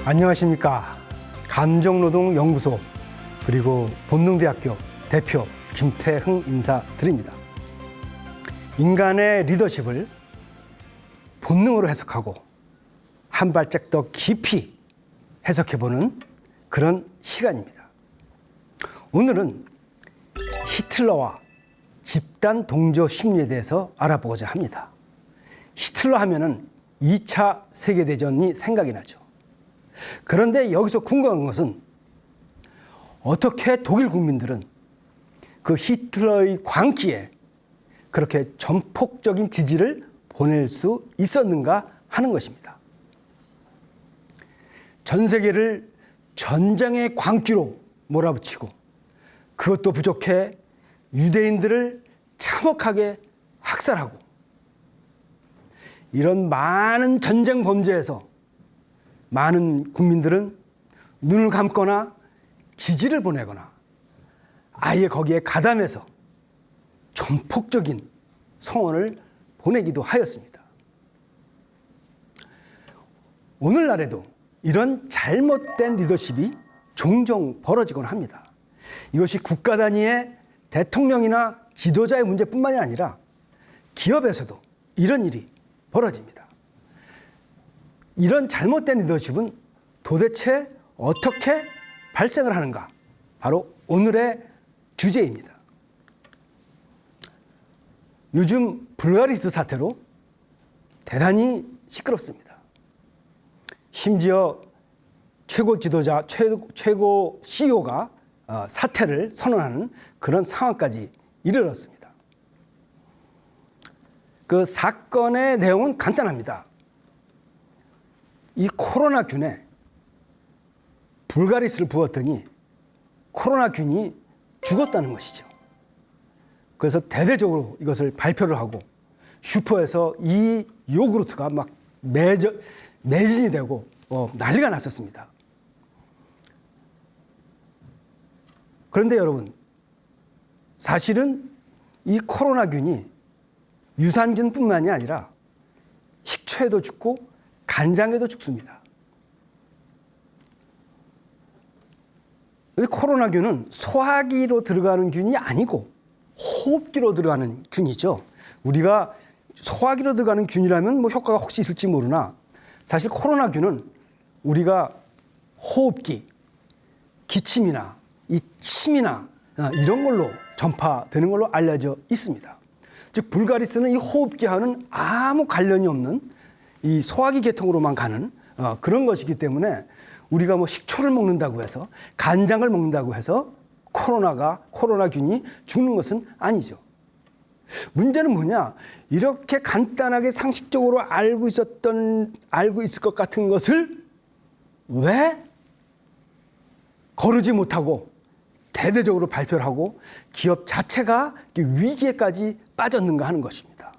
안녕하십니까. 감정노동연구소 그리고 본능대학교 대표 김태흥 인사드립니다. 인간의 리더십을 본능으로 해석하고 한 발짝 더 깊이 해석해보는 그런 시간입니다. 오늘은 히틀러와 집단 동조 심리에 대해서 알아보고자 합니다. 히틀러 하면은 2차 세계대전이 생각이 나죠. 그런데 여기서 궁금한 것은 어떻게 독일 국민들은 그 히틀러의 광기에 그렇게 전폭적인 지지를 보낼 수 있었는가 하는 것입니다. 전 세계를 전쟁의 광기로 몰아붙이고 그것도 부족해 유대인들을 참혹하게 학살하고 이런 많은 전쟁 범죄에서 많은 국민들은 눈을 감거나 지지를 보내거나 아예 거기에 가담해서 전폭적인 성원을 보내기도 하였습니다. 오늘날에도 이런 잘못된 리더십이 종종 벌어지곤 합니다. 이것이 국가 단위의 대통령이나 지도자의 문제뿐만이 아니라 기업에서도 이런 일이 벌어집니다. 이런 잘못된 리더십은 도대체 어떻게 발생을 하는가? 바로 오늘의 주제입니다. 요즘 불가리스 사태로 대단히 시끄럽습니다. 심지어 최고 지도자, 최고 CEO가 사퇴를 선언하는 그런 상황까지 이르렀습니다. 그 사건의 내용은 간단합니다. 이 코로나균에 불가리스를 부었더니 코로나균이 죽었다는 것이죠. 그래서 대대적으로 이것을 발표를 하고 슈퍼에서 이 요구르트가 막 매진이 되고 난리가 났었습니다. 그런데 여러분, 사실은 이 코로나균이 유산균뿐만이 아니라 식초에도 죽고 간장에도 죽습니다. 코로나균은 소화기로 들어가는 균이 아니고 호흡기로 들어가는 균이죠. 우리가 소화기로 들어가는 균이라면 뭐 효과가 혹시 있을지 모르나 사실 코로나균은 우리가 호흡기, 기침이나 이 침이나 이런 걸로 전파되는 걸로 알려져 있습니다. 즉 불가리스는 이 호흡기와는 아무 관련이 없는 이 소화기 계통으로만 가는 그런 것이기 때문에 우리가 뭐 식초를 먹는다고 해서 간장을 먹는다고 해서 코로나균이 죽는 것은 아니죠. 문제는 뭐냐? 이렇게 간단하게 상식적으로 알고 있을 것 같은 것을 왜 거르지 못하고 대대적으로 발표를 하고 기업 자체가 위기에까지 빠졌는가 하는 것입니다.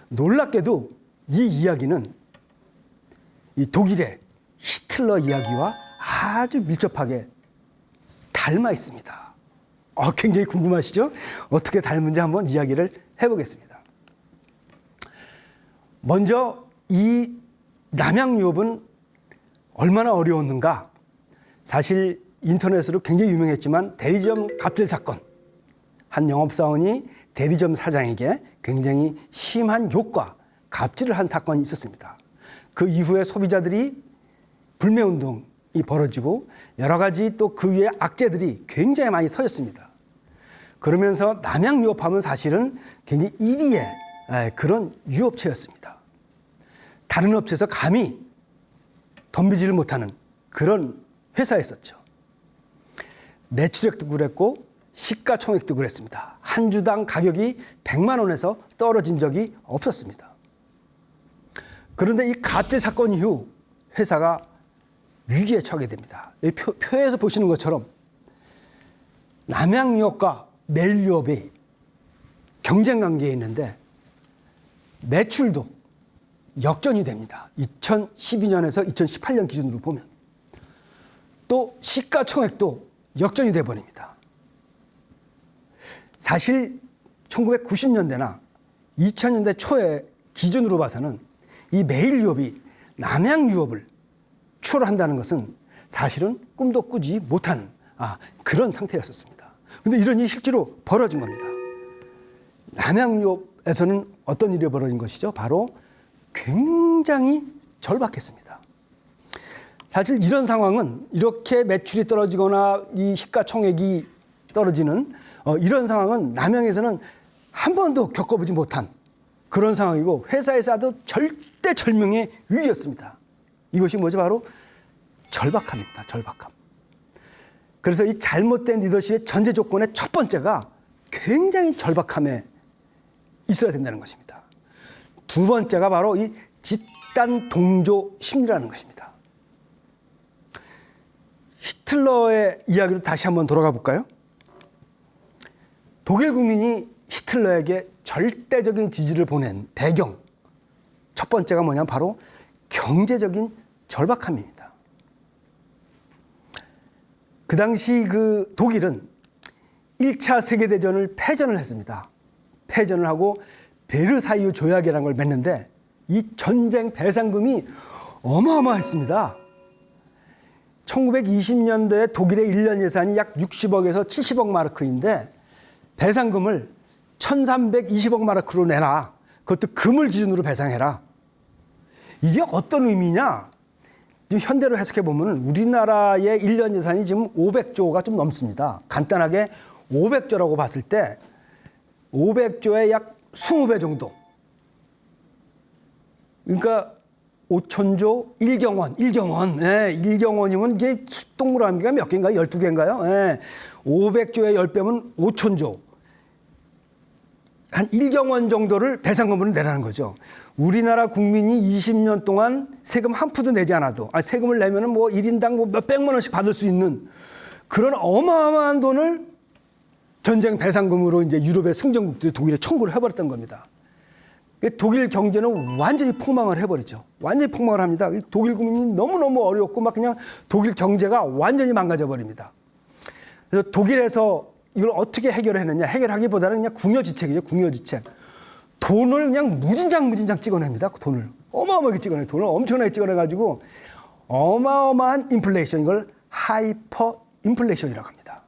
놀랍게도 이 이야기는 이 독일의 히틀러 이야기와 아주 밀접하게 닮아 있습니다. 굉장히 궁금하시죠? 어떻게 닮은지 한번 이야기를 해보겠습니다. 먼저 이 남양유업은 얼마나 어려웠는가? 사실 인터넷으로 굉장히 유명했지만 대리점 갑질 사건. 한 영업사원이 대리점 사장에게 굉장히 심한 욕과 갑질을 한 사건이 있었습니다. 그 이후에 소비자들이 불매운동이 벌어지고 여러 가지 또 그 위에 악재들이 굉장히 많이 터졌습니다. 그러면서 남양유업하면 사실은 굉장히 1위의 그런 유업체였습니다. 다른 업체에서 감히 덤비지를 못하는 그런 회사였었죠. 매출액도 그랬고 시가총액도 그랬습니다. 한 주당 가격이 100만 원에서 떨어진 적이 없었습니다. 그런데 이 갑질 사건 이후 회사가 위기에 처하게 됩니다. 이 표에서 보시는 것처럼 남양유업과 매일유업이 경쟁 관계에 있는데 매출도 역전이 됩니다. 2012년에서 2018년 기준으로 보면. 또 시가총액도 역전이 돼버립니다. 사실 1990년대나 2000년대 초에 기준으로 봐서는 이 매일유업이 남양유업을 출한다는 것은 사실은 꿈도 꾸지 못하는 그런 상태였었습니다. 그런데 이런 일이 실제로 벌어진 겁니다. 남양유업에서는 어떤 일이 벌어진 것이죠? 바로 굉장히 절박했습니다. 사실 이런 상황은 이렇게 매출이 떨어지거나 이 시가총액이 떨어지는 이런 상황은 남양에서는 한 번도 겪어보지 못한 그런 상황이고 회사에서도 절대절명의 위기였습니다. 이것이 뭐죠? 바로 절박함입니다. 절박함. 그래서 이 잘못된 리더십의 전제 조건의 첫 번째가 굉장히 절박함에 있어야 된다는 것입니다. 두 번째가 바로 이 집단 동조 심리라는 것입니다. 히틀러의 이야기로 다시 한번 돌아가 볼까요? 독일 국민이 히틀러에게 절대적인 지지를 보낸 배경, 첫 번째가 뭐냐면 바로 경제적인 절박함입니다. 그 당시 그 독일은 1차 세계대전을 패전을 했습니다. 패전을 하고 베르사유 조약이라는 걸 맺는데 이 전쟁 배상금이 어마어마했습니다. 1920년도에 독일의 1년 예산이 약 60억에서 70억 마르크인데 배상금을 1320억 마르크로 내라. 그것도 금을 기준으로 배상해라. 이게 어떤 의미냐? 지금 현대로 해석해 보면 우리나라의 1년 예산이 지금 500조가 좀 넘습니다. 간단하게 500조라고 봤을 때 500조의 약 20배 정도. 그러니까 5천조 1경원. 예, 1경원이면 이게 동그라미가 몇 개인가요? 12개인가요? 예, 500조의 10배면 5천조. 한 1경원 정도를 배상금으로 내라는 거죠. 우리나라 국민이 20년 동안 세금 한 푼도 내지 않아도, 세금을 내면은 뭐 1인당 뭐 몇백만 원씩 받을 수 있는 그런 어마어마한 돈을 전쟁 배상금으로 이제 유럽의 승전국들이 독일에 청구를 해버렸던 겁니다. 독일 경제는 완전히 폭망을 해버리죠. 완전히 폭망을 합니다. 독일 국민이 너무너무 어려웠고 막 그냥 독일 경제가 완전히 망가져 버립니다. 그래서 독일에서 이걸 어떻게 해결했느냐. 해결하기보다는 그냥 궁여지책이죠. 궁여지책. 돈을 그냥 무진장 찍어냅니다. 돈을. 어마어마하게 찍어내요. 돈을 엄청나게 찍어내가지고 어마어마한 인플레이션. 이걸 하이퍼 인플레이션이라고 합니다.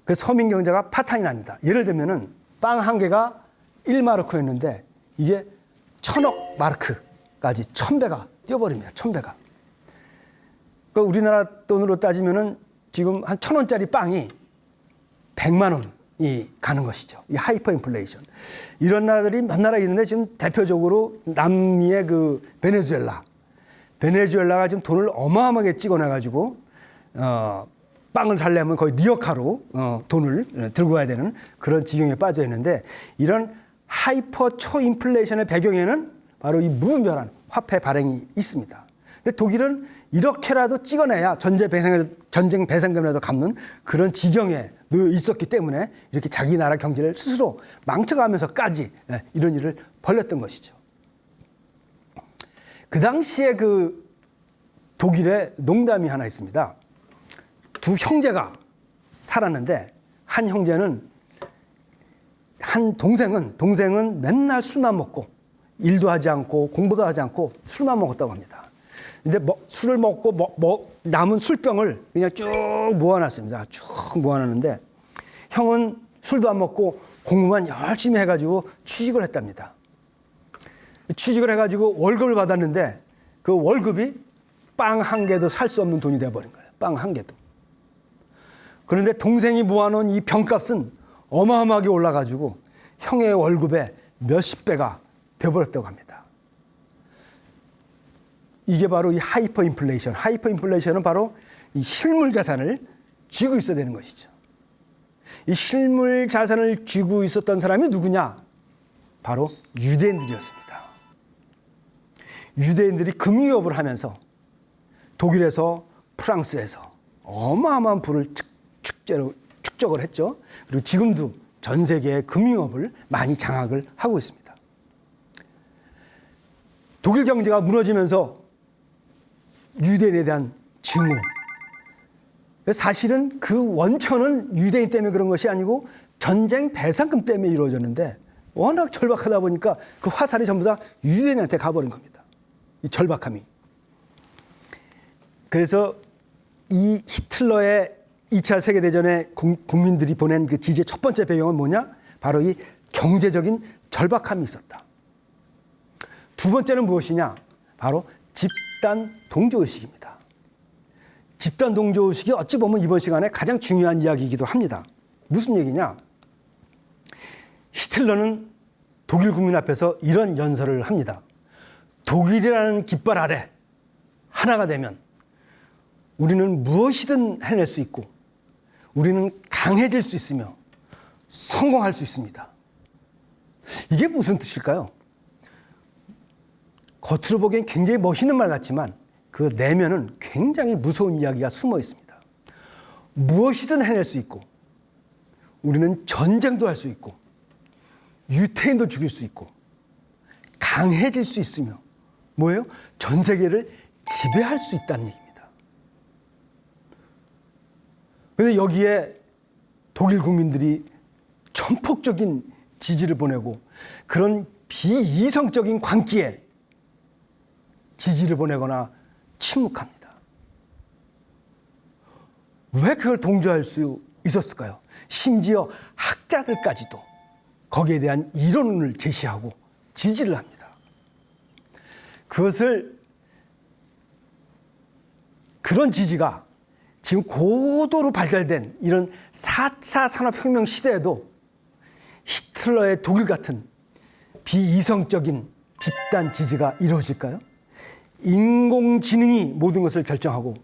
그래서 서민 경제가 파탄이 납니다. 예를 들면은 빵 한 개가 1마르크였는데 이게 1000억 마르크까지 1000배가 뛰어버립니다. 1000배가. 그러니까 우리나라 돈으로 따지면은 지금 한 1000원짜리 빵이 100만 원이 가는 것이죠. 이 하이퍼 인플레이션. 이런 나라들이 몇 나라 있는데 지금 대표적으로 남미의 그 베네수엘라가 지금 돈을 어마어마하게 찍어내가지고 빵을 살려면 거의 리어카로 돈을 들고 가야 되는 그런 지경에 빠져 있는데 이런 하이퍼 초인플레이션의 배경에는 바로 이 무분별한 화폐 발행이 있습니다. 근데 독일은 이렇게라도 찍어내야 전쟁 배상금이라도 갚는 그런 지경에 놓여 있었기 때문에 이렇게 자기 나라 경제를 스스로 망쳐가면서까지 이런 일을 벌였던 것이죠. 그 당시에 그 독일에 농담이 하나 있습니다. 두 형제가 살았는데 한 형제는 한 동생은 맨날 술만 먹고 일도 하지 않고 공부도 하지 않고 술만 먹었다고 합니다. 근데 술을 먹고 남은 술병을 그냥 쭉 모아놨습니다. 쭉 모아놨는데 형은 술도 안 먹고 공부만 열심히 해가지고 취직을 했답니다. 취직을 해가지고 월급을 받았는데 그 월급이 빵 한 개도 살 수 없는 돈이 돼버린 거예요. 빵 한 개도. 그런데 동생이 모아놓은 이 병값은 어마어마하게 올라가지고 형의 월급의 몇십 배가 돼버렸다고 합니다. 이게 바로 이 하이퍼 인플레이션. 하이퍼 인플레이션은 바로 이 실물 자산을 쥐고 있어야 되는 것이죠. 이 실물 자산을 쥐고 있었던 사람이 누구냐? 바로 유대인들이었습니다. 유대인들이 금유업을 하면서 독일에서 프랑스에서 어마어마한 부를 축적을 했죠. 그리고 지금도 전 세계의 금융업을 많이 장악을 하고 있습니다. 독일 경제가 무너지면서 유대인에 대한 증오. 사실은 그 원천은 유대인 때문에 그런 것이 아니고 전쟁 배상금 때문에 이루어졌는데 워낙 절박하다 보니까 그 화살이 전부 다 유대인한테 가버린 겁니다. 이 절박함이. 그래서 이 히틀러의 2차 세계대전에 국민들이 보낸 그 지지의 첫 번째 배경은 뭐냐? 바로 이 경제적인 절박함이 있었다. 두 번째는 무엇이냐? 바로 집단 동조의식입니다. 집단 동조의식이 어찌 보면 이번 시간에 가장 중요한 이야기이기도 합니다. 무슨 얘기냐? 히틀러는 독일 국민 앞에서 이런 연설을 합니다. 독일이라는 깃발 아래 하나가 되면 우리는 무엇이든 해낼 수 있고 우리는 강해질 수 있으며 성공할 수 있습니다. 이게 무슨 뜻일까요? 겉으로 보기엔 굉장히 멋있는 말 같지만 그 내면은 굉장히 무서운 이야기가 숨어 있습니다. 무엇이든 해낼 수 있고 우리는 전쟁도 할 수 있고 유태인도 죽일 수 있고 강해질 수 있으며 뭐예요? 전 세계를 지배할 수 있다는 얘기입니다. 그런데 여기에 독일 국민들이 전폭적인 지지를 보내고 그런 비이성적인 광기에 지지를 보내거나 침묵합니다. 왜 그걸 동조할 수 있었을까요? 심지어 학자들까지도 거기에 대한 이론을 제시하고 지지를 합니다. 그런 지지가 지금 고도로 발달된 이런 4차 산업혁명 시대에도 히틀러의 독일 같은 비이성적인 집단 지지가 이루어질까요? 인공지능이 모든 것을 결정하고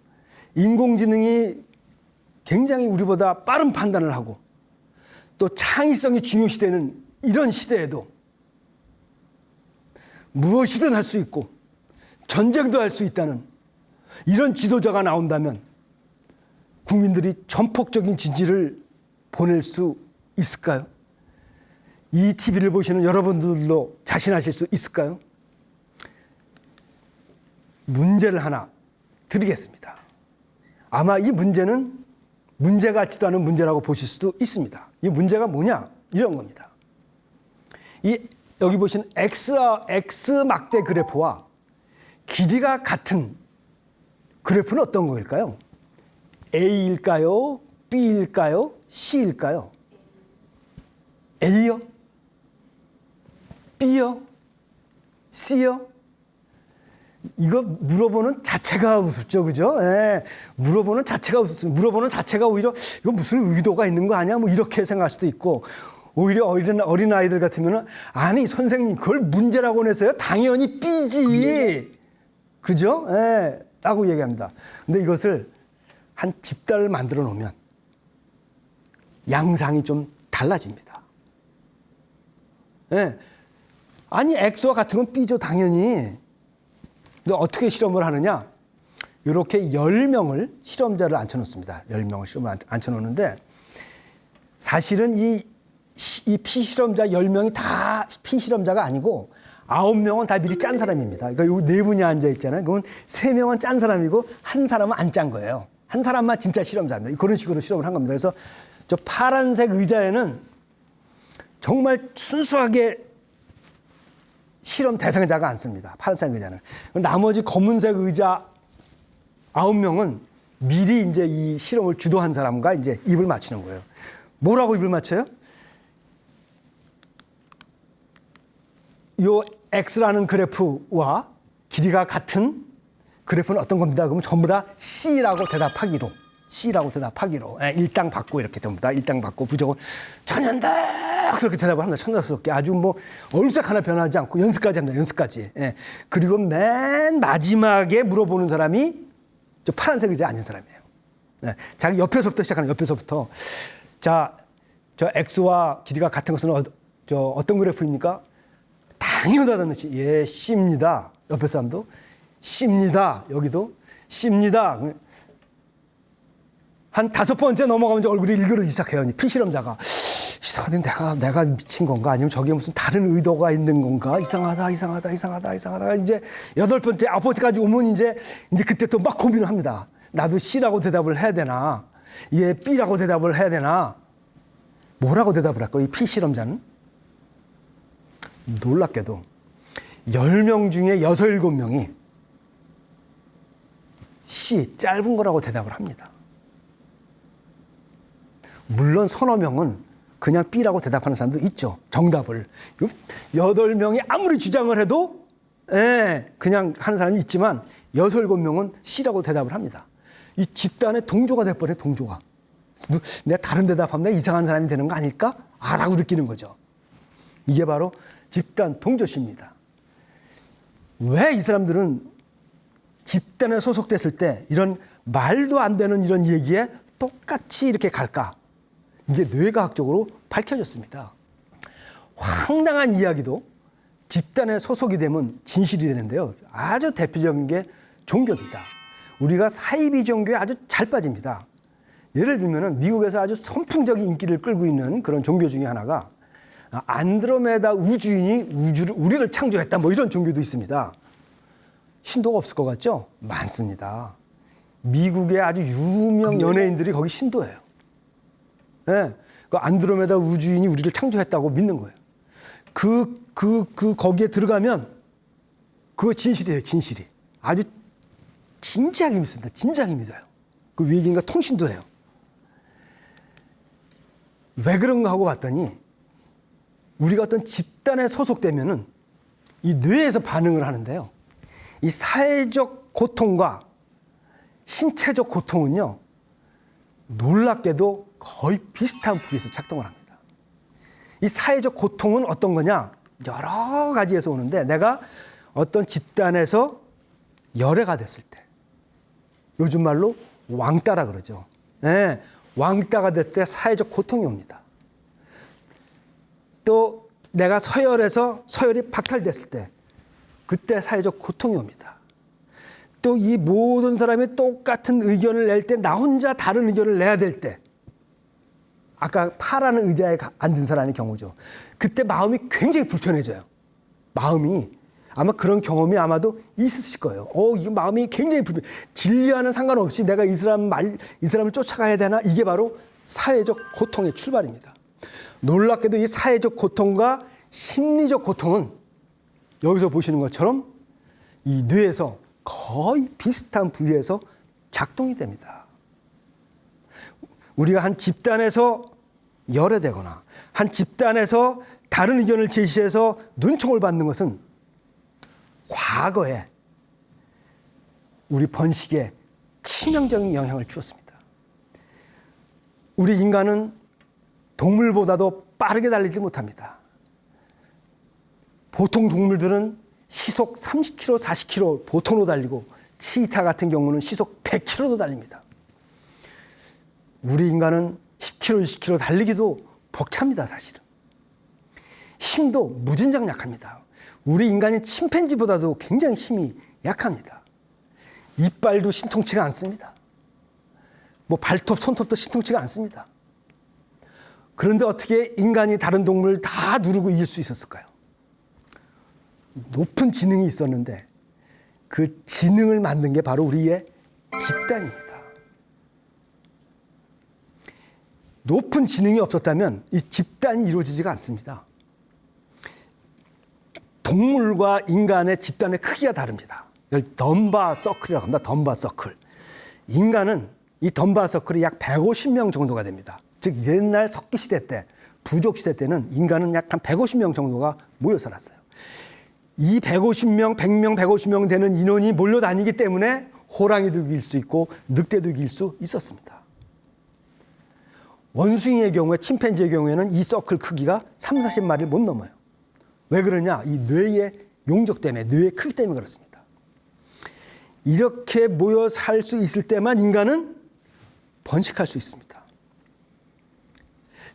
인공지능이 굉장히 우리보다 빠른 판단을 하고 또 창의성이 중요시되는 이런 시대에도 무엇이든 할 수 있고 전쟁도 할 수 있다는 이런 지도자가 나온다면 국민들이 전폭적인 지지를 보낼 수 있을까요? 이 TV를 보시는 여러분들도 자신하실 수 있을까요? 문제를 하나 드리겠습니다. 아마 이 문제는 문제 같지도 않은 문제라고 보실 수도 있습니다. 이 문제가 뭐냐? 이런 겁니다. 여기 보시는 X막대 그래프와 길이가 같은 그래프는 어떤 거일까요? A일까요? B일까요? C일까요? A요? B요? C요? 이거 물어보는 자체가 우습죠, 그죠? 예, 물어보는 자체가 우습습니다. 물어보는 자체가 오히려 이거 무슨 의도가 있는 거 아니야? 뭐 이렇게 생각할 수도 있고, 오히려 어린 아이들 같으면은 아니 선생님 그걸 문제라고 내서요? 당연히 B지, 그죠? 예, 라고 얘기합니다. 근데 이것을 한 집단을 만들어 놓으면 양상이 좀 달라집니다. 예, 아니 X와 같은 건 B죠, 당연히. 근데 어떻게 실험을 하느냐? 이렇게 10명을 실험자를 앉혀놓습니다. 10명을 실험을 앉혀놓는데 사실은 이 피실험자 10명이 다 피실험자가 아니고 9명은 다 미리 짠 사람입니다. 그러니까 요 네 분이 앉아있잖아요. 그건 3명은 짠 사람이고 한 사람은 안 짠 거예요. 한 사람만 진짜 실험자입니다. 그런 식으로 실험을 한 겁니다. 그래서 저 파란색 의자에는 정말 순수하게 실험 대상자가 앉습니다. 파란색 의자는. 나머지 검은색 의자 9명은 미리 이제 이 실험을 주도한 사람과 이제 입을 맞추는 거예요. 뭐라고 입을 맞춰요? 요 X라는 그래프와 길이가 같은 그래프는 어떤 겁니다. 그러면 전부 다 C라고 대답하기로. 일당 받고 이렇게 전부 다 일당 받고 무조건 천연덕스럽게 대답을 합니다. 천연덕스럽게 아주 뭐 얼굴색 하나 변하지 않고 연습까지 합니다. 연습까지. 예. 그리고 맨 마지막에 물어보는 사람이 저 파란색 의자에 앉은 사람이에요. 예. 자기 옆에서부터 시작하는 옆에서부터. 자, 저 X와 길이가 같은 것은 어떤 그래프입니까? 당연하다는 듯이 예, C입니다. 옆에 사람도 C입니다. 여기도 C입니다. 한 5번째 넘어가면 이제 얼굴이 일그러지기 시작해요. 피실험자가. 이상하네. 내가 미친 건가? 아니면 저게 무슨 다른 의도가 있는 건가? 이상하다. 이제 8번째, 9번째까지 오면 이제 그때 또 막 고민을 합니다. 나도 C라고 대답을 해야 되나? 얘 B라고 대답을 해야 되나? 뭐라고 대답을 할까? 이 피실험자는? 놀랍게도 10명 중에 6, 7명이 C, 짧은 거라고 대답을 합니다. 물론 서너 명은 그냥 B라고 대답하는 사람도 있죠. 정답을. 8명이 아무리 주장을 해도 그냥 하는 사람이 있지만 6, 7명은 C라고 대답을 합니다. 이 집단의 동조가 돼버려, 동조가. 내가 다른 대답하면 내가 이상한 사람이 되는 거 아닐까? 라고 느끼는 거죠. 이게 바로 집단 동조시입니다. 왜 이 사람들은 집단에 소속됐을 때 이런 말도 안 되는 이런 얘기에 똑같이 이렇게 갈까? 이게 뇌과학적으로 밝혀졌습니다. 황당한 이야기도 집단에 소속이 되면 진실이 되는데요. 아주 대표적인 게 종교입니다. 우리가 사이비 종교에 아주 잘 빠집니다. 예를 들면 미국에서 아주 선풍적인 인기를 끌고 있는 그런 종교 중에 하나가 안드로메다 우주인이 우리를 창조했다, 뭐 이런 종교도 있습니다. 신도가 없을 것 같죠? 많습니다. 미국의 아주 유명 연예인들이 거기 신도예요. 네, 그 안드로메다 우주인이 우리를 창조했다고 믿는 거예요. 거기에 들어가면 그거 진실이에요, 진실이. 아주 진지하게 믿습니다. 진지하게 믿어요. 그 외계인과 통신도 해요. 왜 그런가 하고 봤더니 우리가 어떤 집단에 소속되면은 이 뇌에서 반응을 하는데요. 이 사회적 고통과 신체적 고통은요, 놀랍게도 거의 비슷한 부위에서 작동을 합니다. 이 사회적 고통은 어떤 거냐? 여러 가지에서 오는데 내가 어떤 집단에서 열애가 됐을 때, 요즘 말로 왕따라 그러죠. 네, 왕따가 됐을 때 사회적 고통이 옵니다. 또 내가 서열에서 서열이 박탈됐을 때 그때 사회적 고통이 옵니다. 또 이 모든 사람이 똑같은 의견을 낼 때 나 혼자 다른 의견을 내야 될 때, 아까 파라는 의자에 앉은 사람의 경우죠. 그때 마음이 굉장히 불편해져요. 마음이 아마 그런 경험이 아마도 있으실 거예요. 이 마음이 굉장히 불편. 진리와는 상관없이 내가 이 사람을 쫓아가야 되나? 이게 바로 사회적 고통의 출발입니다. 놀랍게도 이 사회적 고통과 심리적 고통은 여기서 보시는 것처럼 이 뇌에서 거의 비슷한 부위에서 작동이 됩니다. 우리가 한 집단에서 열애되거나 한 집단에서 다른 의견을 제시해서 눈총을 받는 것은 과거에 우리 번식에 치명적인 영향을 주었습니다. 우리 인간은 동물보다도 빠르게 달리지 못합니다. 보통 동물들은 시속 30km, 40km 보통으로 달리고 치타 같은 경우는 시속 100km도 달립니다. 우리 인간은 10km, 20km 달리기도 벅찹니다, 사실은. 힘도 무진장 약합니다. 우리 인간이 침팬지보다도 굉장히 힘이 약합니다. 이빨도 신통치가 않습니다. 뭐 발톱, 손톱도 신통치가 않습니다. 그런데 어떻게 인간이 다른 동물을 다 누르고 이길 수 있었을까요? 높은 지능이 있었는데 그 지능을 만든 게 바로 우리의 집단입니다. 높은 지능이 없었다면 이 집단이 이루어지지가 않습니다. 동물과 인간의 집단의 크기가 다릅니다. 이걸 덤바 서클이라고 합니다. 덤바 서클. 인간은 이 덤바 서클이 약 150명 정도가 됩니다. 즉 옛날 석기 시대 때, 부족 시대 때는 인간은 약 한 150명 정도가 모여 살았어요. 이 150명, 100명, 150명 되는 인원이 몰려다니기 때문에 호랑이도 이길 수 있고 늑대도 이길 수 있었습니다. 원숭이의 경우에, 침팬지의 경우에는 이 서클 크기가 3, 40마리를 못 넘어요. 왜 그러냐? 이 뇌의 용적 때문에, 뇌의 크기 때문에 그렇습니다. 이렇게 모여 살 수 있을 때만 인간은 번식할 수 있습니다.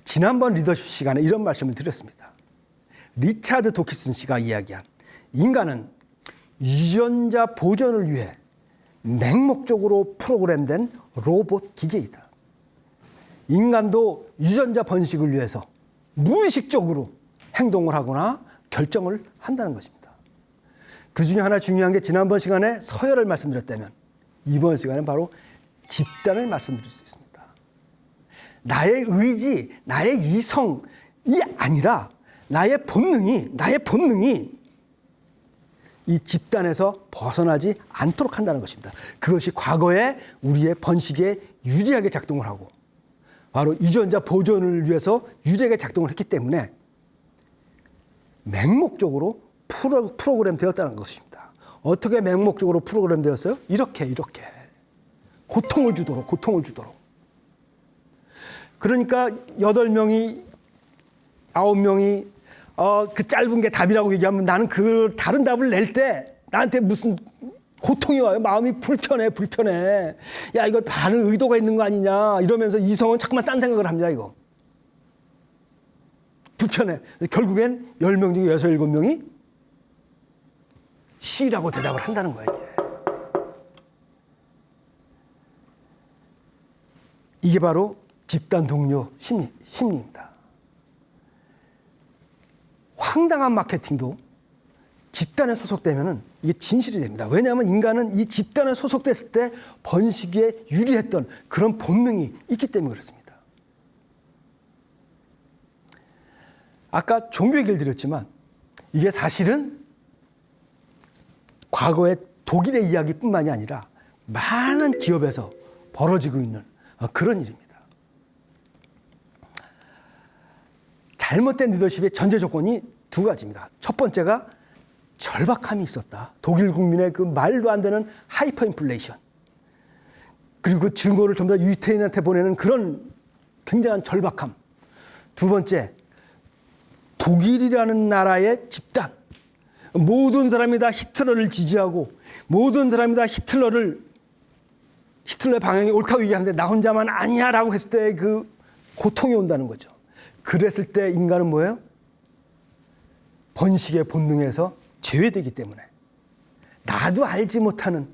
지난번 리더십 시간에 이런 말씀을 드렸습니다. 리차드 도키슨 씨가 이야기한 인간은 유전자 보존을 위해 맹목적으로 프로그램된 로봇 기계이다. 인간도 유전자 번식을 위해서 무의식적으로 행동을 하거나 결정을 한다는 것입니다. 그 중에 하나 중요한 게 지난번 시간에 서열을 말씀드렸다면 이번 시간은 바로 집단을 말씀드릴 수 있습니다. 나의 의지, 나의 이성이 아니라 나의 본능이 이 집단에서 벗어나지 않도록 한다는 것입니다. 그것이 과거에 우리의 번식에 유리하게 작동을 하고 바로 유전자 보존을 위해서 유리하게 작동을 했기 때문에 맹목적으로 프로그램 되었다는 것입니다. 어떻게 맹목적으로 프로그램 되었어요? 이렇게 고통을 주도록. 그러니까 8명이 9명이 그 짧은 게 답이라고 얘기하면 나는 그 다른 답을 낼 때 나한테 무슨 고통이 와요. 마음이 불편해. 야, 이거 다른 의도가 있는 거 아니냐 이러면서 이성은 자꾸만 딴 생각을 합니다. 이거 불편해. 결국엔 10명 중에 6, 7명이 C라고 대답을 한다는 거예요. 이게 바로 집단 동료 심리입니다. 황당한 마케팅도 집단에 소속되면은 이게 진실이 됩니다. 왜냐하면 인간은 이 집단에 소속됐을 때 번식에 유리했던 그런 본능이 있기 때문에 그렇습니다. 아까 종교 얘기를 드렸지만 이게 사실은 과거의 독일의 이야기뿐만이 아니라 많은 기업에서 벌어지고 있는 그런 일입니다. 잘못된 리더십의 전제 조건이 두 가지입니다. 첫 번째가 절박함이 있었다. 독일 국민의 그 말도 안 되는 하이퍼 인플레이션. 그리고 그 증거를 전부 다 유태인한테 보내는 그런 굉장한 절박함. 두 번째, 독일이라는 나라의 집단. 모든 사람이 다 히틀러를 지지하고 모든 사람이 다 히틀러의 방향이 옳다고 얘기하는데 나 혼자만 아니야 라고 했을 때 그 고통이 온다는 거죠. 그랬을 때 인간은 뭐예요? 번식의 본능에서 제외되기 때문에 나도 알지 못하는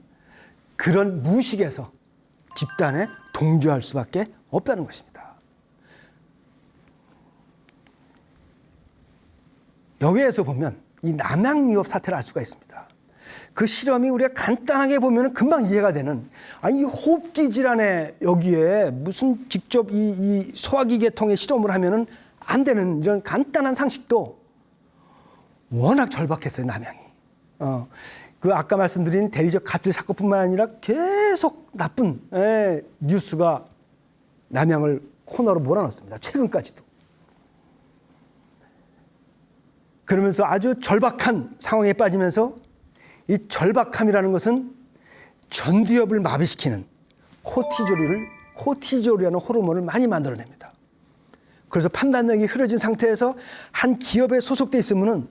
그런 무식에서 집단에 동조할 수밖에 없다는 것입니다. 여기에서 보면 이 남양유업 사태를 알 수가 있습니다. 그 실험이 우리가 간단하게 보면 금방 이해가 되는 이 호흡기 질환에 여기에 무슨 직접 이 소화기 계통의 실험을 하면은 안 되는 이런 간단한 상식도 워낙 절박했어요, 남양이. 그 아까 말씀드린 대리적 가출 사건뿐만 아니라 계속 나쁜 뉴스가 남양을 코너로 몰아넣습니다. 최근까지도. 그러면서 아주 절박한 상황에 빠지면서 이 절박함이라는 것은 전두엽을 마비시키는 코티졸이라는 호르몬을 많이 만들어냅니다. 그래서 판단력이 흐려진 상태에서 한 기업에 소속돼 있으면은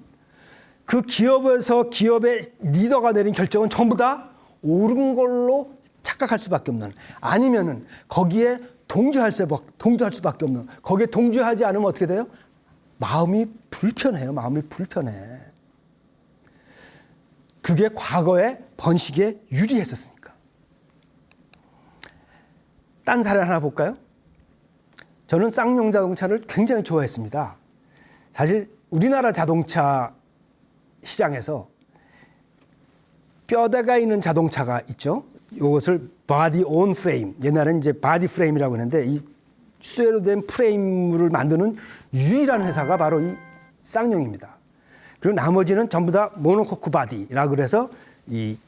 그 기업에서 기업의 리더가 내린 결정은 전부 다 옳은 걸로 착각할 수밖에 없는, 아니면은 거기에 동조할 수밖에 없는, 거기에 동조하지 않으면 어떻게 돼요? 마음이 불편해요. 그게 과거에 번식에 유리했었으니까. 딴 사례 하나 볼까요? 저는 쌍용 자동차를 굉장히 좋아했습니다. 사실 우리나라 자동차 시장에서 뼈대가 있는 자동차가 있죠. 이것을 바디 온 프레임, 옛날에는 이제 바디 프레임이라고 했는데 이 쇠로 된 프레임을 만드는 유일한 회사가 바로 이 쌍용입니다. 그리고 나머지는 전부 다 모노코크 바디라 그래서 이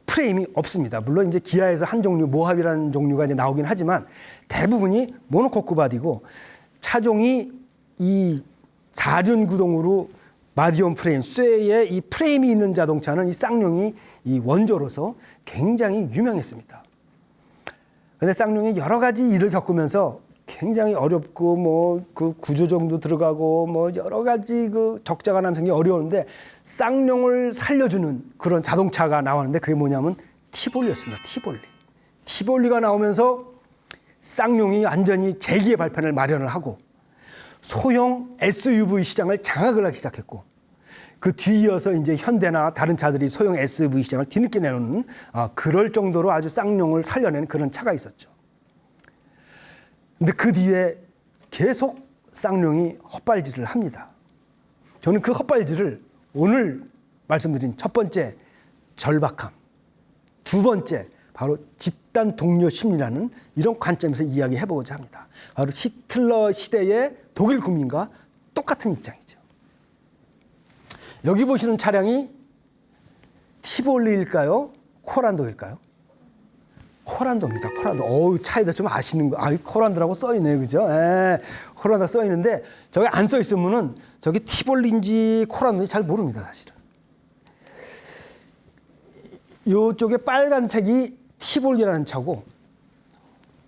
프레임이 없습니다. 물론 이제 기아에서 한 종류 모합이라는 종류가 이제 나오긴 하지만 대부분이 모노코크 바디고, 차종이 이 4륜 구동으로 바디온 프레임, 쇠에 이 프레임이 있는 자동차는 이 쌍용이 이 원조로서 굉장히 유명했습니다. 근데 쌍용이 여러 가지 일을 겪으면서 굉장히 어렵고 뭐 그 구조정도 들어가고 뭐 여러 가지 그 적자가 나면 굉장히 어려운데 쌍용을 살려주는 그런 자동차가 나왔는데 그게 뭐냐면 티볼리였습니다. 티볼리가 나오면서 쌍용이 완전히 재기의 발판을 마련을 하고 소형 SUV 시장을 장악을 하기 시작했고, 그 뒤이어서 이제 현대나 다른 차들이 소형 SUV 시장을 뒤늦게 내놓는 그럴 정도로 아주 쌍용을 살려낸 그런 차가 있었죠. 근데 그 뒤에 계속 쌍용이 헛발질을 합니다. 저는 그 헛발질을 오늘 말씀드린 첫 번째 절박함, 두 번째 바로 집단 동료 심리라는 이런 관점에서 이야기해보고자 합니다. 바로 히틀러 시대의 독일 국민과 똑같은 입장이죠. 여기 보시는 차량이 티볼리일까요? 코란도일까요? 코란도입니다. 코란도. 어우, 차이다 좀 아시는 거. 아, 코란도라고 써있네요. 그죠? 예, 코란도 써있는데, 저기 안 써있으면은, 저기 티볼리인지 코란도인지 잘 모릅니다, 사실은. 요쪽에 빨간색이 티볼리라는 차고,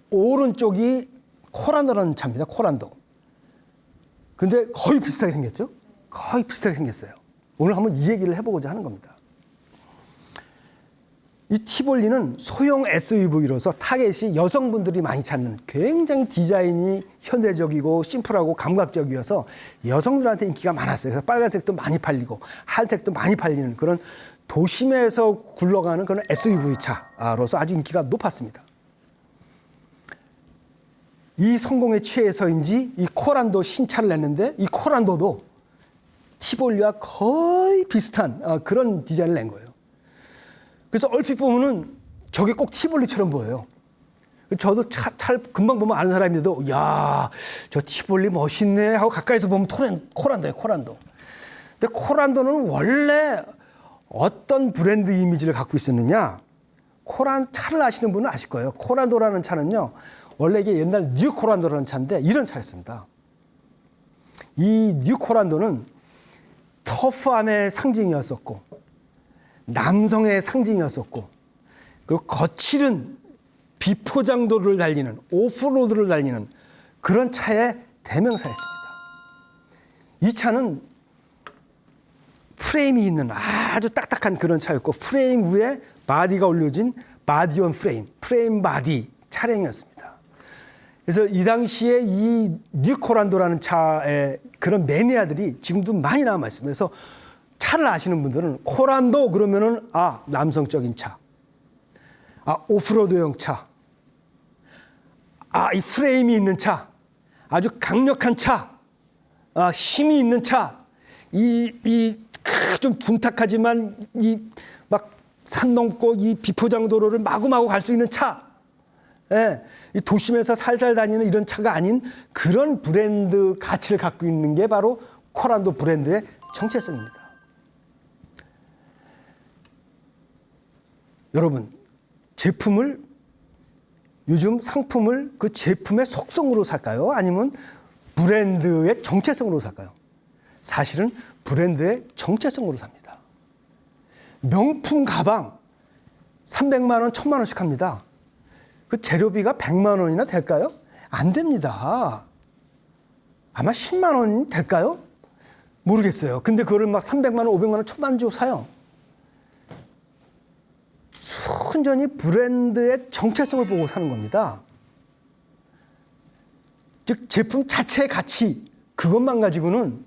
오른쪽이 코란도라는 차입니다. 코란도. 근데 거의 비슷하게 생겼죠? 거의 비슷하게 생겼어요. 오늘 한번 이 얘기를 해보고자 하는 겁니다. 이 티볼리는 소형 SUV로서 타겟이 여성분들이 많이 찾는 굉장히 디자인이 현대적이고 심플하고 감각적이어서 여성들한테 인기가 많았어요. 그래서 빨간색도 많이 팔리고 한색도 많이 팔리는 그런 도심에서 굴러가는 그런 SUV 차로서 아주 인기가 높았습니다. 이 성공에 취해서인지 이 코란도 신차를 냈는데 이 코란도도 티볼리와 거의 비슷한 그런 디자인을 낸 거예요. 그래서 얼핏 보면은 저게 꼭 티볼리처럼 보여요. 저도 차를 금방 보면 아는 사람인데도 야, 저 티볼리 멋있네 하고 가까이서 보면 코란도예요, 코란도. 근데 코란도는 원래 어떤 브랜드 이미지를 갖고 있었느냐? 차를 아시는 분은 아실 거예요. 코란도라는 차는요, 원래 이게 옛날 뉴 코란도라는 차인데 이런 차였습니다. 이 뉴 코란도는 터프함의 상징이었었고, 남성의 상징이었었고, 그리고 거칠은 비포장도를 달리는, 오프로드를 달리는 그런 차의 대명사였습니다. 이 차는 프레임이 있는 아주 딱딱한 그런 차였고, 프레임 위에 바디가 올려진 바디온 프레임 바디 차량이었습니다. 그래서 이 당시에 이 뉴코란도라는 차의 그런 매니아들이 지금도 많이 남아있습니다. 그래서 차를 아시는 분들은 코란도 그러면은 남성적인 차, 오프로드용 차, 이 프레임이 있는 차, 아주 강력한 차, 힘이 있는 차, 좀 둔탁하지만 막 산 넘고 이 비포장도로를 마구마구 갈 수 있는 차, 이 도심에서 살살 다니는 이런 차가 아닌 그런 브랜드 가치를 갖고 있는 게 바로 코란도 브랜드의 정체성입니다. 여러분, 요즘 상품을 그 제품의 속성으로 살까요? 아니면 브랜드의 정체성으로 살까요? 사실은 브랜드의 정체성으로 삽니다. 명품 가방 300만 원, 1000만 원씩 합니다. 그 재료비가 100만 원이나 될까요? 안 됩니다. 아마 10만 원 될까요? 모르겠어요. 근데 그거를 막 300만 원, 500만 원, 1000만 원 주고 사요. 순전히 브랜드의 정체성을 보고 사는 겁니다. 즉 제품 자체의 가치, 그것만 가지고는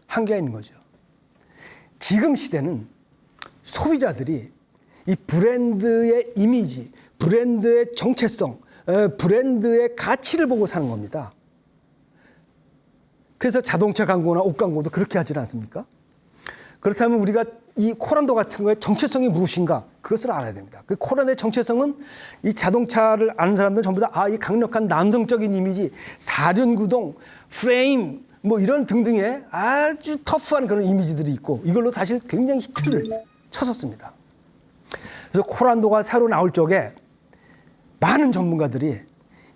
한계가 있는 거죠. 지금 시대는 소비자들이 이 브랜드의 이미지, 브랜드의 정체성, 브랜드의 가치를 보고 사는 겁니다. 그래서 자동차 광고나 옷 광고도 그렇게 하지 않습니까? 그렇다면 우리가 이 코란도 같은 거의 정체성이 무엇인가? 그것을 알아야 됩니다. 그 코란도의 정체성은 이 자동차를 아는 사람들은 전부 다 이 강력한 남성적인 이미지, 사륜구동, 프레임, 뭐 이런 등등의 아주 터프한 그런 이미지들이 있고 이걸로 사실 굉장히 히트를 쳤었습니다. 그래서 코란도가 새로 나올 적에 많은 전문가들이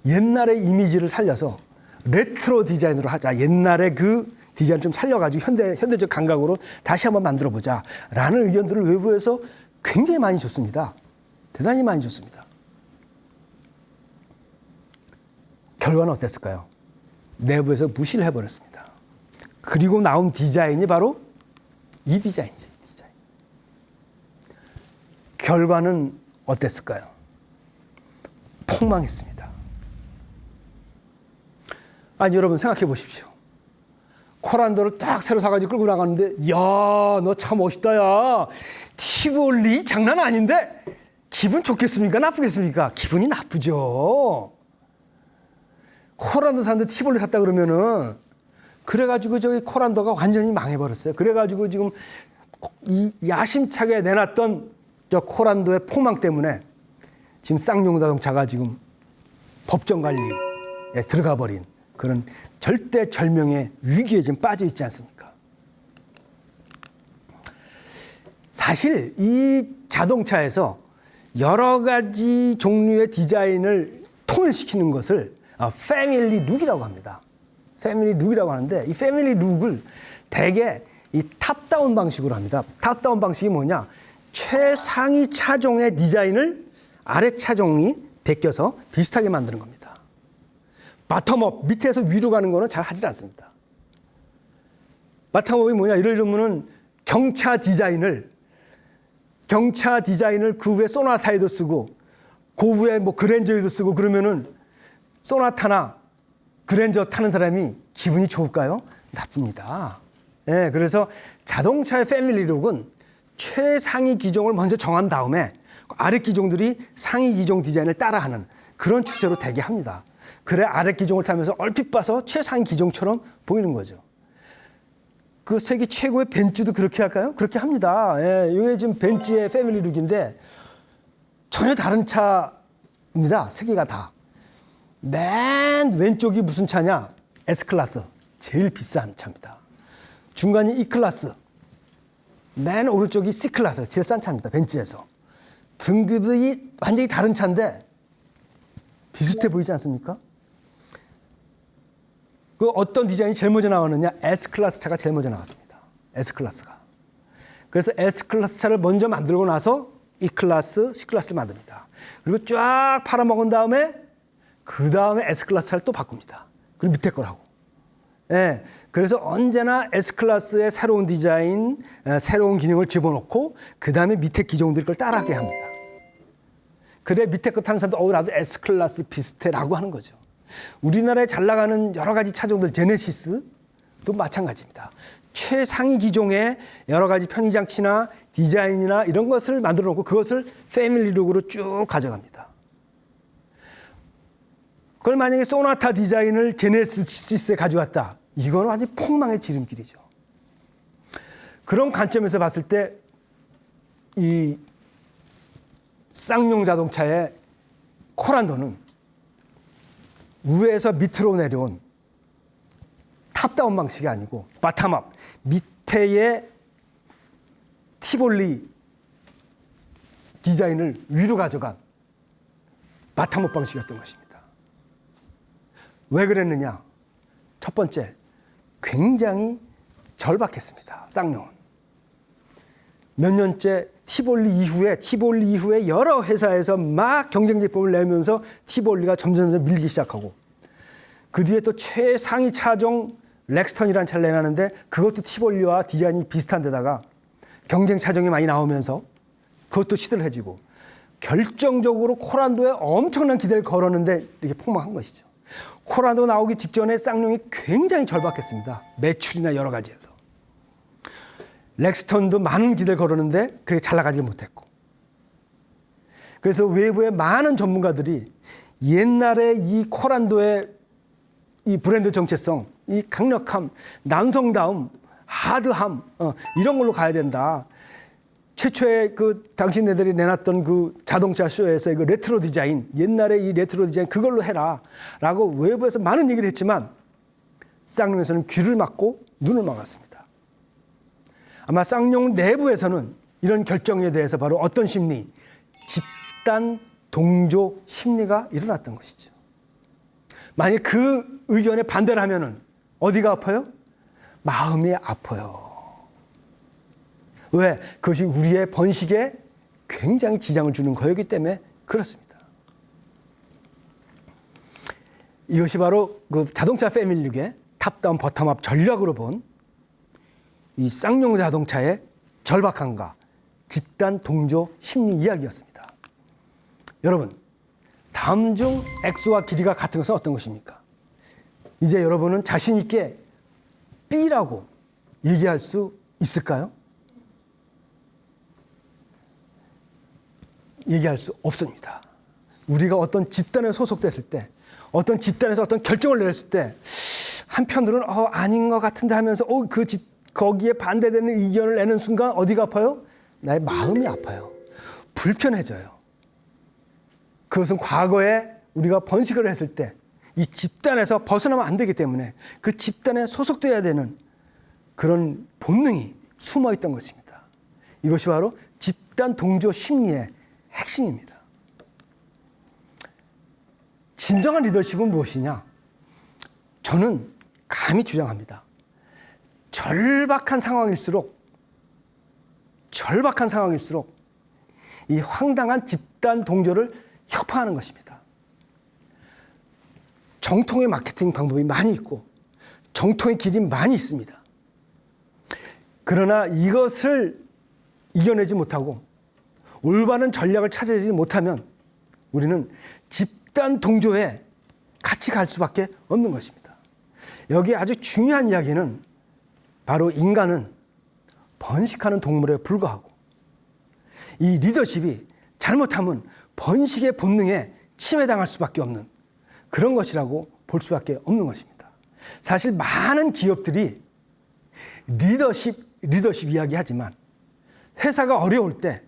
옛날의 이미지를 살려서 레트로 디자인으로 하자. 옛날의 그 디자인을 좀 살려가지고 현대적 감각으로 다시 한번 만들어보자. 라는 의견들을 외부에서 굉장히 많이 줬습니다. 대단히 많이 줬습니다. 결과는 어땠을까요? 내부에서 무시를 해버렸습니다. 그리고 나온 디자인이 바로 이 디자인이죠. 이 디자인. 결과는 어땠을까요? 폭망했습니다. 아니 여러분 생각해 보십시오. 코란도를 딱 새로 사가지고 끌고 나가는데 야, 너 참 멋있다 야. 티볼리 장난 아닌데 기분 좋겠습니까? 나쁘겠습니까? 기분이 나쁘죠. 코란도 샀는데 티볼리 샀다 그러면은 그래가지고 저기 코란도가 완전히 망해버렸어요. 그래가지고 지금 이 야심차게 내놨던 저 코란도의 폭망 때문에 지금 쌍용 자동차가 지금 법정 관리에 들어가 버린 그런 절대절명의 위기에 지금 빠져 있지 않습니까? 사실 이 자동차에서 여러 가지 종류의 디자인을 통일시키는 것을 패밀리 룩이라고 합니다. 패밀리 룩이라고 하는데 이 패밀리 룩을 대개 이 탑다운 방식으로 합니다. 탑다운 방식이 뭐냐? 최상위 차종의 디자인을 아래 차종이 베껴서 비슷하게 만드는 겁니다. 바텀업, 밑에서 위로 가는 거는 잘 하질 않습니다. 바텀업이 뭐냐? 예를 들면은 경차 디자인을 그 위에 소나타에도 쓰고 그 위에 뭐 그랜저에도 쓰고 그러면은 소나타나 그랜저 타는 사람이 기분이 좋을까요? 나쁩니다. 예, 그래서 자동차의 패밀리룩은 최상위 기종을 먼저 정한 다음에 아래 기종들이 상위 기종 디자인을 따라하는 그런 추세로 되게 합니다. 그래 아래 기종을 타면서 얼핏 봐서 최상위 기종처럼 보이는 거죠. 그 세계 최고의 벤츠도 그렇게 할까요? 그렇게 합니다. 예, 이게 지금 벤츠의 패밀리룩인데 전혀 다른 차입니다. 세 개가 다. 맨 왼쪽이 무슨 차냐? S클래스. 제일 비싼 차입니다. 중간이 E클래스. 맨 오른쪽이 C클래스. 제일 싼 차입니다. 벤츠에서. 등급이 완전히 다른 차인데 비슷해 보이지 않습니까? 그 어떤 디자인이 제일 먼저 나왔느냐? S클래스 차가 제일 먼저 나왔습니다. S클래스가. 그래서 S클래스 차를 먼저 만들고 나서 E클래스, C클래스를 만듭니다. 그리고 쫙 팔아먹은 다음에 그 다음에 S클래스 차를 또 바꿉니다. 그리고 밑에 걸 하고. 예, 그래서 언제나 S클래스의 새로운 디자인, 새로운 기능을 집어넣고 그 다음에 밑에 기종들 걸 따라하게 합니다. 그래 밑에 거 타는 사람도 나도 S클래스 비슷해라고 하는 거죠. 우리나라에 잘 나가는 여러 가지 차종들 제네시스도 마찬가지입니다. 최상위 기종의 여러 가지 편의장치나 디자인이나 이런 것을 만들어 놓고 그것을 패밀리룩으로 쭉 가져갑니다. 그걸 만약에 소나타 디자인을 제네시스에 가져왔다. 이거는 완전 폭망의 지름길이죠. 그런 관점에서 봤을 때 이 쌍용 자동차의 코란도는 위에서 밑으로 내려온 탑다운 방식이 아니고 바텀업, 밑에의 티볼리 디자인을 위로 가져간 바텀업 방식이었던 것입니다. 왜 그랬느냐? 첫 번째, 굉장히 절박했습니다. 쌍용은. 몇 년째 티볼리 이후에 여러 회사에서 막 경쟁 제품을 내면서 티볼리가 점점 밀기 시작하고 그 뒤에 또 최상위 차종 렉스턴이라는 차를 내놨는데 그것도 티볼리와 디자인이 비슷한 데다가 경쟁 차종이 많이 나오면서 그것도 시들해지고 결정적으로 코란도에 엄청난 기대를 걸었는데 이렇게 폭망한 것이죠. 코란도 나오기 직전에 쌍용이 굉장히 절박했습니다. 매출이나 여러 가지에서. 렉스턴도 많은 기대를 걸었는데 그게 잘 나가지 못했고. 그래서 외부의 많은 전문가들이 옛날에 이 코란도의 이 브랜드 정체성, 이 강력함, 남성다움, 하드함 이런 걸로 가야 된다. 최초의 그 당신네들이 내놨던 그 자동차 쇼에서의 그 레트로 디자인, 옛날에 이 레트로 디자인 그걸로 해라라고 외부에서 많은 얘기를 했지만 쌍용에서는 귀를 막고 눈을 막았습니다. 아마 쌍용 내부에서는 이런 결정에 대해서 바로 어떤 심리, 집단 동조 심리가 일어났던 것이죠. 만약 그 의견에 반대를 하면은 어디가 아파요? 마음이 아파요. 왜? 그것이 우리의 번식에 굉장히 지장을 주는 거였기 때문에 그렇습니다. 이것이 바로 그 자동차 패밀리의 탑다운 버텀업 전략으로 본 이 쌍용 자동차의 절박함과 집단 동조 심리 이야기였습니다. 여러분, 다음 중 X와 길이가 같은 것은 어떤 것입니까? 이제 여러분은 자신 있게 B라고 얘기할 수 있을까요? 얘기할 수 없습니다. 우리가 어떤 집단에 소속됐을 때, 어떤 집단에서 어떤 결정을 내렸을 때, 한편으로는 아닌 것 같은데 하면서 거기에 반대되는 의견을 내는 순간 어디가 아파요? 나의 마음이 아파요. 불편해져요. 그것은 과거에 우리가 번식을 했을 때 이 집단에서 벗어나면 안 되기 때문에 그 집단에 소속돼야 되는 그런 본능이 숨어 있던 것입니다. 이것이 바로 집단 동조 심리의 핵심입니다. 진정한 리더십은 무엇이냐? 저는 감히 주장합니다. 절박한 상황일수록 이 황당한 집단 동조를 혁파하는 것입니다. 정통의 마케팅 방법이 많이 있고 정통의 길이 많이 있습니다. 그러나 이것을 이겨내지 못하고 올바른 전략을 찾아내지 못하면 우리는 집단 동조에 같이 갈 수밖에 없는 것입니다. 여기에 아주 중요한 이야기는 바로 인간은 번식하는 동물에 불과하고 이 리더십이 잘못하면 번식의 본능에 침해당할 수밖에 없는 그런 것이라고 볼 수밖에 없는 것입니다. 사실 많은 기업들이 리더십 이야기하지만 회사가 어려울 때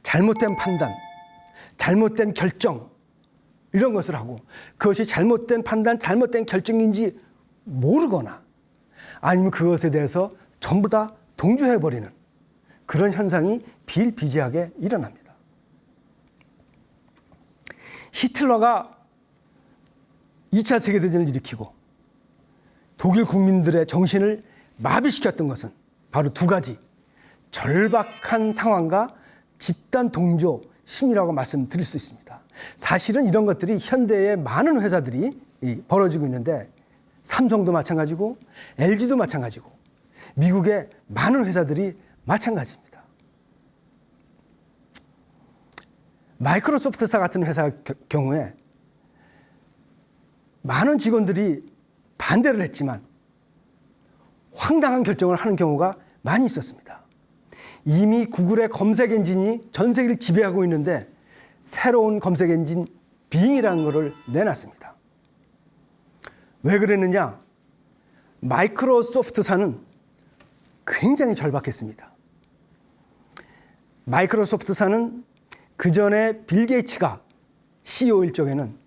잘못된 판단, 잘못된 결정 이런 것을 하고 그것이 잘못된 판단, 잘못된 결정인지 모르거나 아니면 그것에 대해서 전부 다 동조해버리는 그런 현상이 비일비재하게 일어납니다. 히틀러가 2차 세계대전을 일으키고 독일 국민들의 정신을 마비시켰던 것은 바로 두 가지, 절박한 상황과 집단 동조 심리라고 말씀드릴 수 있습니다. 사실은 이런 것들이 현대의 많은 회사들이 벌어지고 있는데 삼성도 마찬가지고 LG도 마찬가지고 미국의 많은 회사들이 마찬가지입니다. 마이크로소프트사 같은 회사 경우에 많은 직원들이 반대를 했지만 황당한 결정을 하는 경우가 많이 있었습니다. 이미 구글의 검색 엔진이 전 세계를 지배하고 있는데 새로운 검색 엔진 빙이라는 것을 내놨습니다. 왜 그랬느냐? 마이크로소프트사는 굉장히 절박했습니다. 마이크로소프트사는 그 전에 빌 게이츠가 CEO일 적에는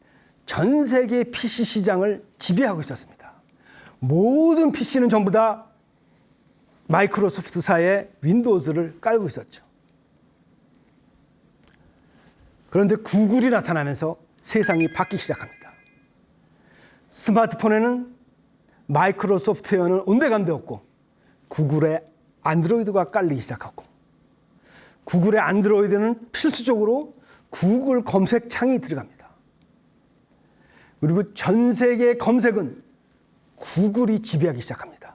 전 세계 PC 시장을 지배하고 있었습니다. 모든 PC는 전부 다 마이크로소프트사의 윈도우즈를 깔고 있었죠. 그런데 구글이 나타나면서 세상이 바뀌기 시작합니다. 스마트폰에는 마이크로소프트웨어는 온데간데 없고 구글의 안드로이드가 깔리기 시작하고 구글의 안드로이드는 필수적으로 구글 검색창이 들어갑니다. 그리고 전 세계의 검색은 구글이 지배하기 시작합니다.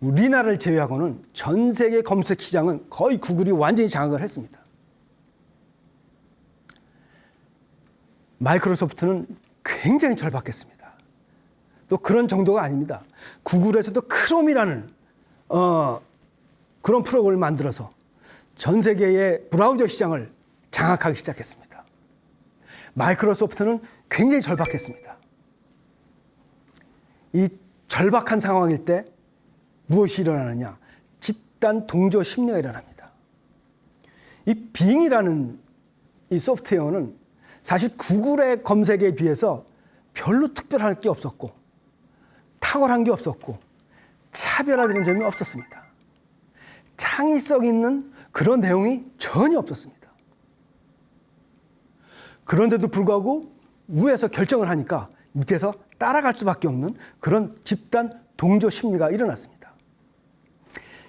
우리나라를 제외하고는 전 세계 검색 시장은 거의 구글이 완전히 장악을 했습니다. 마이크로소프트는 굉장히 절박했습니다. 또 그런 정도가 아닙니다. 구글에서도 크롬이라는 그런 프로그램을 만들어서 전 세계의 브라우저 시장을 장악하기 시작했습니다. 마이크로소프트는 굉장히 절박했습니다. 이 절박한 상황일 때 무엇이 일어나느냐? 집단 동조 심리가 일어납니다. 이 빙이라는 이 소프트웨어는 사실 구글의 검색에 비해서 별로 특별할 게 없었고 탁월한 게 없었고 차별화되는 점이 없었습니다. 창의성 있는 그런 내용이 전혀 없었습니다. 그런데도 불구하고 위에서 결정을 하니까 밑에서 따라갈 수밖에 없는 그런 집단 동조 심리가 일어났습니다.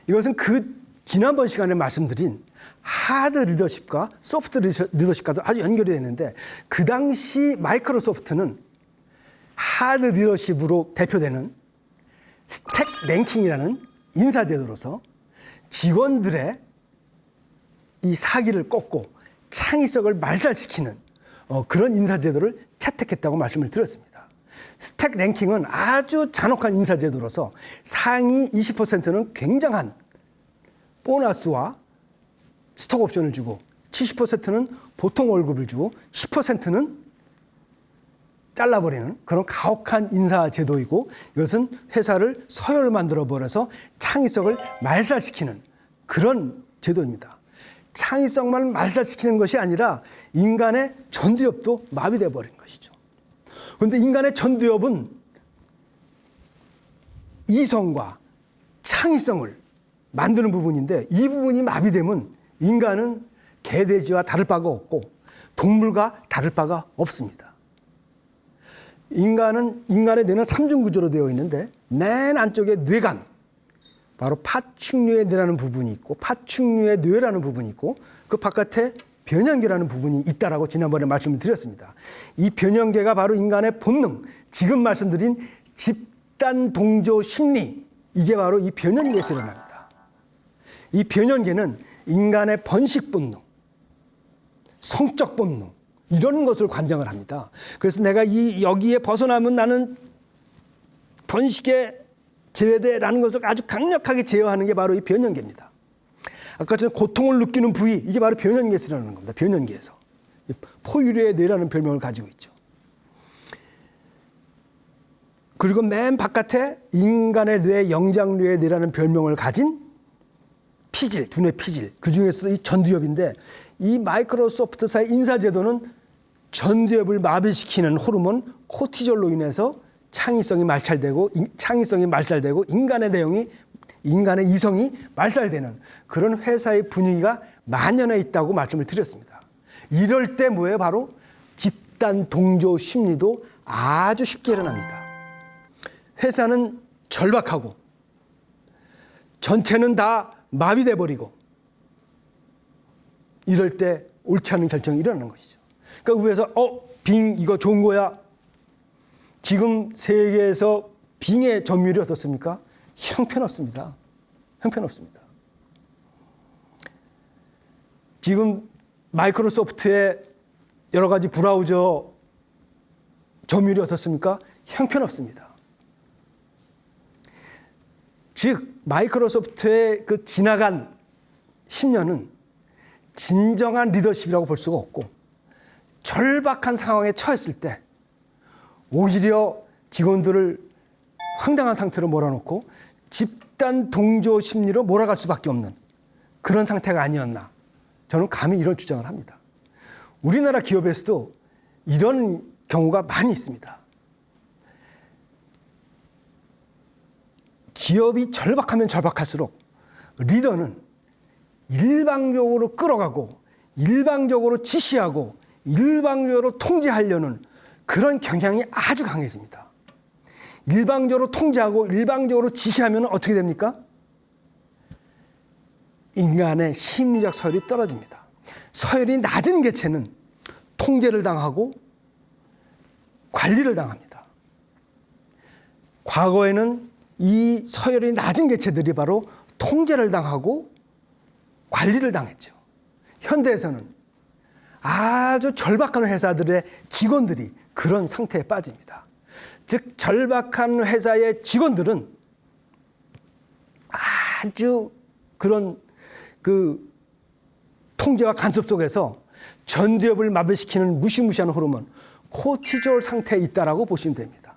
이것은 그 지난번 시간에 말씀드린 하드 리더십과 소프트 리더십과도 아주 연결이 되는데 그 당시 마이크로소프트는 하드 리더십으로 대표되는 스택 랭킹이라는 인사제도로서 직원들의 이 사기를 꺾고 창의성을 말살시키는 그런 인사제도를 채택했다고 말씀을 드렸습니다. 스택 랭킹은 아주 잔혹한 인사제도로서 상위 20%는 굉장한 보너스와 스톡 옵션을 주고 70%는 보통 월급을 주고 10%는 잘라버리는 그런 가혹한 인사제도이고 이것은 회사를 서열을 만들어버려서 창의성을 말살시키는 그런 제도입니다. 창의성만 말살시키는 것이 아니라 인간의 전두엽도 마비되어 버린 것이죠. 그런데 인간의 전두엽은 이성과 창의성을 만드는 부분인데 이 부분이 마비되면 인간은 개돼지와 다를 바가 없고 동물과 다를 바가 없습니다. 인간의 뇌는 3중 구조로 되어 있는데 맨 안쪽에 뇌간, 바로 파충류의 뇌라는 부분이 있고 파충류의 뇌라는 부분이 있고 그 바깥에 변연계라는 부분이 있다라고 지난번에 말씀을 드렸습니다. 이 변연계가 바로 인간의 본능, 지금 말씀드린 집단 동조 심리, 이게 바로 이 변연계에서 일어납니다. 이 변연계는 인간의 번식 본능, 성적 본능, 이런 것을 관장을 합니다. 그래서 내가 여기에 벗어나면 나는 번식에 제외돼라는 것을 아주 강력하게 제어하는 게 바로 이 변연계입니다. 아까 전에 고통을 느끼는 부위, 이게 바로 변연계에서 일어나는 겁니다. 변연계에서. 포유류의 뇌라는 별명을 가지고 있죠. 그리고 맨 바깥에 인간의 뇌, 영장류의 뇌라는 별명을 가진 피질, 두뇌 피질, 그 중에서도 이 전두엽인데 이 마이크로소프트사의 인사제도는 전두엽을 마비시키는 호르몬 코티졸로 인해서 창의성이 말살되고 인간의 이성이 말살되는 그런 회사의 분위기가 만연해 있다고 말씀을 드렸습니다. 이럴 때 뭐예요? 바로 집단 동조 심리도 아주 쉽게 일어납니다. 회사는 절박하고 전체는 다 마비돼 버리고 이럴 때 옳지 않은 결정이 일어나는 것이죠. 그러니까 위에서 빙 이거 좋은 거야. 지금 세계에서 빙의 점유율이 어떻습니까? 형편없습니다. 형편없습니다. 지금 마이크로소프트의 여러 가지 브라우저 점유율이 어떻습니까? 형편없습니다. 즉 마이크로소프트의 그 지나간 10년은 진정한 리더십이라고 볼 수가 없고 절박한 상황에 처했을 때 오히려 직원들을 황당한 상태로 몰아놓고 집단 동조 심리로 몰아갈 수밖에 없는 그런 상태가 아니었나. 저는 감히 이런 주장을 합니다. 우리나라 기업에서도 이런 경우가 많이 있습니다. 기업이 절박하면 절박할수록 리더는 일방적으로 끌어가고 일방적으로 지시하고 일방적으로 통제하려는 그런 경향이 아주 강해집니다. 일방적으로 통제하고 일방적으로 지시하면 어떻게 됩니까? 인간의 심리적 서열이 떨어집니다. 서열이 낮은 개체는 통제를 당하고 관리를 당합니다. 과거에는 이 서열이 낮은 개체들이 바로 통제를 당하고 관리를 당했죠. 현대에서는 아주 절박한 회사들의 직원들이 그런 상태에 빠집니다. 즉 절박한 회사의 직원들은 아주 그런 그 통제와 간섭 속에서 전두엽을 마비시키는 무시무시한 호르몬 코티졸 상태에 있다라고 보시면 됩니다.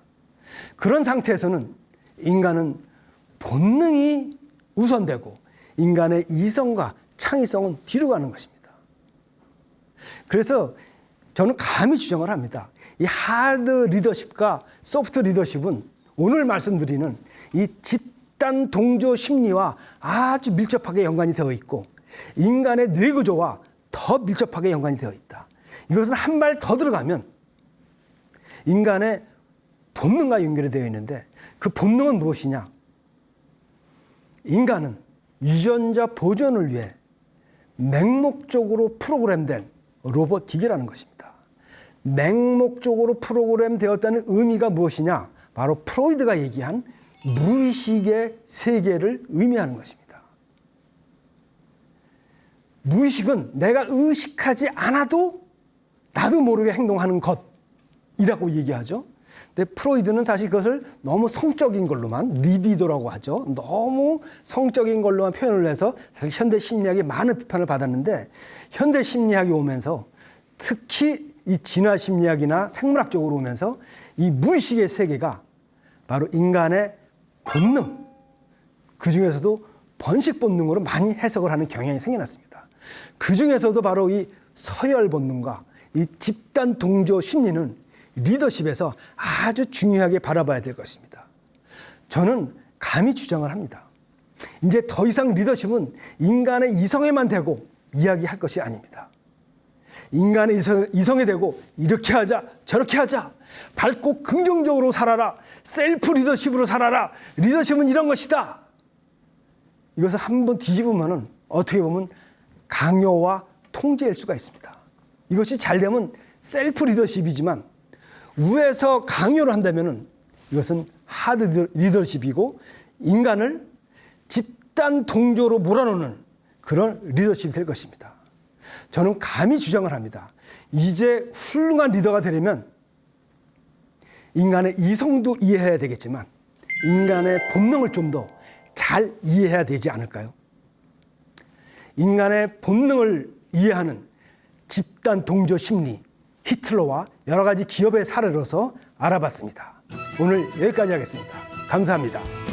그런 상태에서는 인간은 본능이 우선되고 인간의 이성과 창의성은 뒤로 가는 것입니다. 그래서 저는 감히 주장을 합니다. 이 하드 리더십과 소프트 리더십은 오늘 말씀드리는 이 집단 동조 심리와 아주 밀접하게 연관이 되어 있고 인간의 뇌구조와 더 밀접하게 연관이 되어 있다. 이것은 한 발 더 들어가면 인간의 본능과 연결이 되어 있는데 그 본능은 무엇이냐? 인간은 유전자 보존을 위해 맹목적으로 프로그램된 로봇 기계라는 것입니다. 맹목적으로 프로그램되었다는 의미가 무엇이냐? 바로 프로이드가 얘기한 무의식의 세계를 의미하는 것입니다. 무의식은 내가 의식하지 않아도 나도 모르게 행동하는 것이라고 얘기하죠. 근데 프로이드는 사실 그것을 너무 성적인 걸로만 리비도라고 하죠. 너무 성적인 걸로만 표현을 해서 사실 현대 심리학이 많은 비판을 받았는데 현대 심리학이 오면서 특히 이 진화 심리학이나 생물학적으로 오면서 이 무의식의 세계가 바로 인간의 본능, 그중에서도 번식 본능으로 많이 해석을 하는 경향이 생겨났습니다. 그중에서도 바로 이 서열 본능과 이 집단 동조 심리는 리더십에서 아주 중요하게 바라봐야 될 것입니다. 저는 감히 주장을 합니다. 이제 더 이상 리더십은 인간의 이성에만 대고 이야기할 것이 아닙니다. 인간의 이성에 대고 이렇게 하자 저렇게 하자, 밝고 긍정적으로 살아라, 셀프 리더십으로 살아라, 리더십은 이런 것이다. 이것을 한번 뒤집으면 어떻게 보면 강요와 통제일 수가 있습니다. 이것이 잘 되면 셀프 리더십이지만 위에서 강요를 한다면 이것은 하드 리더십이고 인간을 집단 동조로 몰아넣는 그런 리더십이 될 것입니다. 저는 감히 주장을 합니다. 이제 훌륭한 리더가 되려면 인간의 이성도 이해해야 되겠지만 인간의 본능을 좀 더 잘 이해해야 되지 않을까요? 인간의 본능을 이해하는 집단 동조 심리, 히틀러와 여러 가지 기업의 사례로서 알아봤습니다. 오늘 여기까지 하겠습니다. 감사합니다.